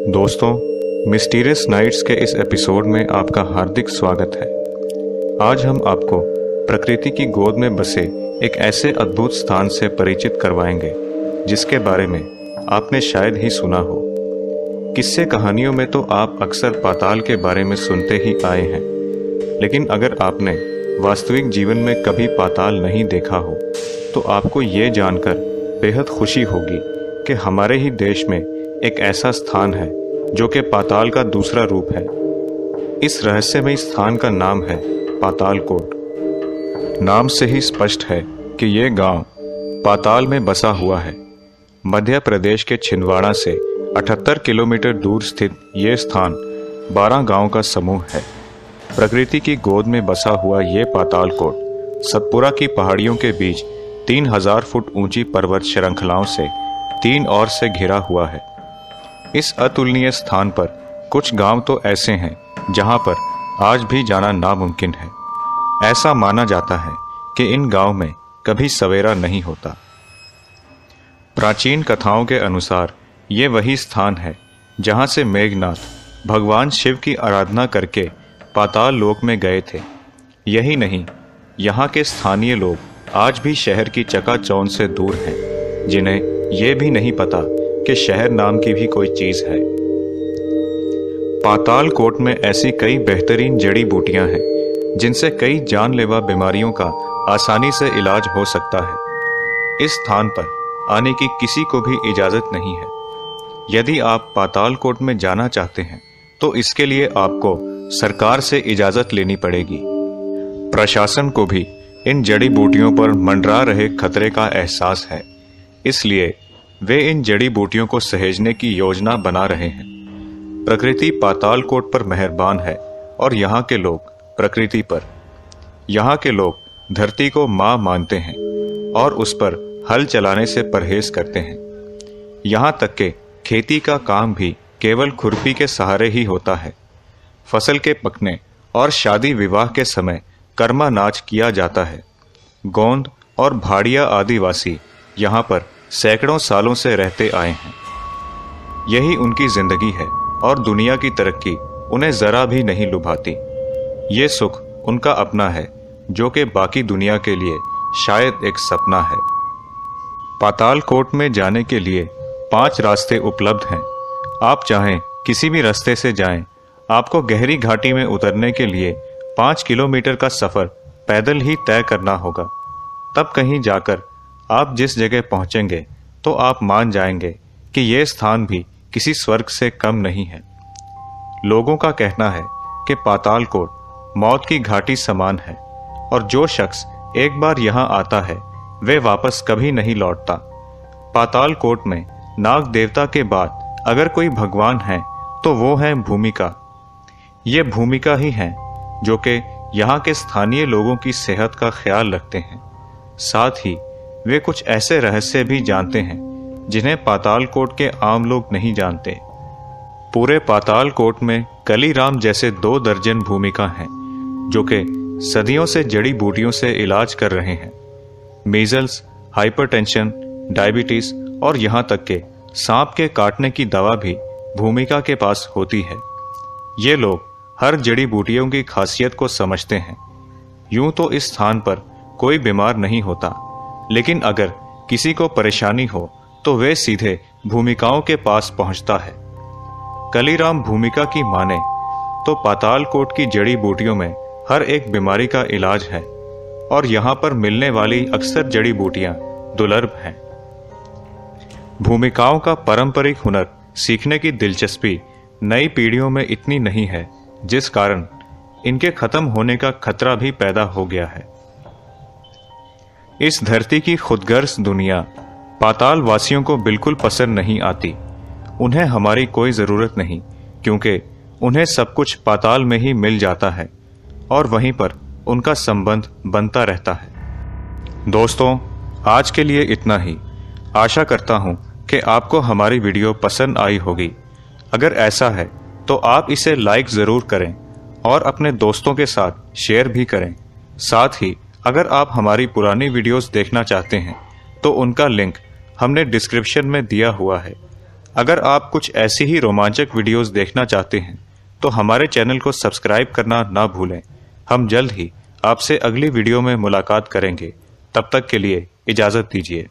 दोस्तों, mysterious nights के इस एपिसोड में आपका हार्दिक स्वागत है। आज हम आपको प्रकृति की गोद में बसे एक ऐसे अद्भुत स्थान से परिचित करवाएंगे जिसके बारे में आपने शायद ही सुना हो। किस्से कहानियों में तो आप अक्सर पाताल के बारे में सुनते ही आए हैं, लेकिन अगर आपने वास्तविक जीवन में कभी पाताल नहीं देखा हो तो आपको ये जानकर बेहद खुशी होगी कि हमारे ही देश में एक ऐसा स्थान है जो कि पाताल का दूसरा रूप है। इस रहस्यमय स्थान का नाम है पाताल कोट। नाम से ही स्पष्ट है कि ये गांव पाताल में बसा हुआ है। मध्य प्रदेश के छिंदवाड़ा से 78 किलोमीटर दूर स्थित ये स्थान 12 गांव का समूह है। प्रकृति की गोद में बसा हुआ ये पाताल कोट सतपुरा की पहाड़ियों के बीच 3000 फुट ऊंची पर्वत श्रृंखलाओं से 3 ओर से घिरा हुआ है। इस अतुलनीय स्थान पर कुछ गांव तो ऐसे हैं जहां पर आज भी जाना नामुमकिन है। ऐसा माना जाता है कि इन गांव में कभी सवेरा नहीं होता। प्राचीन कथाओं के अनुसार ये वही स्थान है जहां से मेघनाथ भगवान शिव की आराधना करके पाताल लोक में गए थे। यही नहीं, यहाँ के स्थानीय लोग आज भी शहर की चकाचौंध से दूर हैं, जिन्हें ये भी नहीं पता कि शहर नाम की भी कोई चीज है। पाताल कोट में ऐसी कई बेहतरीन जड़ी बूटियां हैं जिनसे कई जानलेवा बीमारियों का आसानी से इलाज हो सकता है। इस स्थान पर आने की किसी को भी इजाजत नहीं है। यदि आप पाताल कोट में जाना चाहते हैं तो इसके लिए आपको सरकार से इजाजत लेनी पड़ेगी। प्रशासन को भी इन जड़ी बूटियों पर मंडरा रहे खतरे का एहसास है, इसलिए वे इन जड़ी बूटियों को सहेजने की योजना बना रहे हैं। प्रकृति पाताल कोट पर मेहरबान है और यहाँ के लोग प्रकृति पर, यहाँ के लोग धरती को माँ मानते हैं और उस पर हल चलाने से परहेज करते हैं। यहाँ तक के खेती का काम भी केवल खुरपी के सहारे ही होता है। फसल के पकने और शादी विवाह के समय कर्मा नाच किया जाता है। गोंद और भाड़िया आदिवासी यहाँ पर सैकड़ों सालों से रहते आए हैं। यही उनकी जिंदगी है और दुनिया की तरक्की उन्हें जरा भी नहीं लुभाती। ये सुख उनका अपना है जो कि बाकी दुनिया के लिए शायद एक सपना है। पाताल कोट में जाने के लिए 5 रास्ते उपलब्ध हैं। आप चाहें किसी भी रास्ते से जाएं, आपको गहरी घाटी में उतरने के लिए 5 किलोमीटर का सफर पैदल ही तय करना होगा। तब कहीं जाकर आप जिस जगह पहुंचेंगे तो आप मान जाएंगे कि यह स्थान भी किसी स्वर्ग से कम नहीं है। लोगों का कहना है कि पाताल कोट मौत की घाटी समान है और जो शख्स एक बार यहां आता है वे वापस कभी नहीं लौटता। पाताल कोट में नाग देवता के बाद अगर कोई भगवान है तो वो है भूमिका। ये भूमिका ही हैं जो कि यहाँ के स्थानीय लोगों की सेहत का ख्याल रखते हैं। साथ ही वे कुछ ऐसे रहस्य भी जानते हैं जिन्हें पाताल कोट के आम लोग नहीं जानते। पूरे पाताल कोट में कलीराम जैसे 2 दर्जन भूमिका हैं जो कि सदियों से जड़ी बूटियों से इलाज कर रहे हैं। मीजल्स, हाइपरटेंशन, डायबिटीज और यहाँ तक के सांप के काटने की दवा भी भूमिका के पास होती है। ये लोग हर जड़ी बूटियों की खासियत को समझते हैं। यूं तो इस स्थान पर कोई बीमार नहीं होता, लेकिन अगर किसी को परेशानी हो तो वे सीधे भूमिकाओं के पास पहुंचता है। कलीराम भूमिका की माने तो पाताल कोट की जड़ी बूटियों में हर एक बीमारी का इलाज है और यहाँ पर मिलने वाली अक्सर जड़ी बूटियां दुर्लभ हैं। भूमिकाओं का पारंपरिक हुनर सीखने की दिलचस्पी नई पीढ़ियों में इतनी नहीं है, जिस कारण इनके खत्म होने का खतरा भी पैदा हो गया है। इस धरती की खुदगर्ज दुनिया पाताल वासियों को बिल्कुल पसंद नहीं आती। उन्हें हमारी कोई जरूरत नहीं, क्योंकि उन्हें सब कुछ पाताल में ही मिल जाता है और वहीं पर उनका संबंध बनता रहता है। दोस्तों, आज के लिए इतना ही। आशा करता हूं कि आपको हमारी वीडियो पसंद आई होगी। अगर ऐसा है तो आप इसे लाइक ज़रूर करें और अपने दोस्तों के साथ शेयर भी करें। साथ ही अगर आप हमारी पुरानी वीडियोस देखना चाहते हैं तो उनका लिंक हमने डिस्क्रिप्शन में दिया हुआ है। अगर आप कुछ ऐसी ही रोमांचक वीडियोस देखना चाहते हैं तो हमारे चैनल को सब्सक्राइब करना ना भूलें। हम जल्द ही आपसे अगली वीडियो में मुलाकात करेंगे। तब तक के लिए इजाजत दीजिए।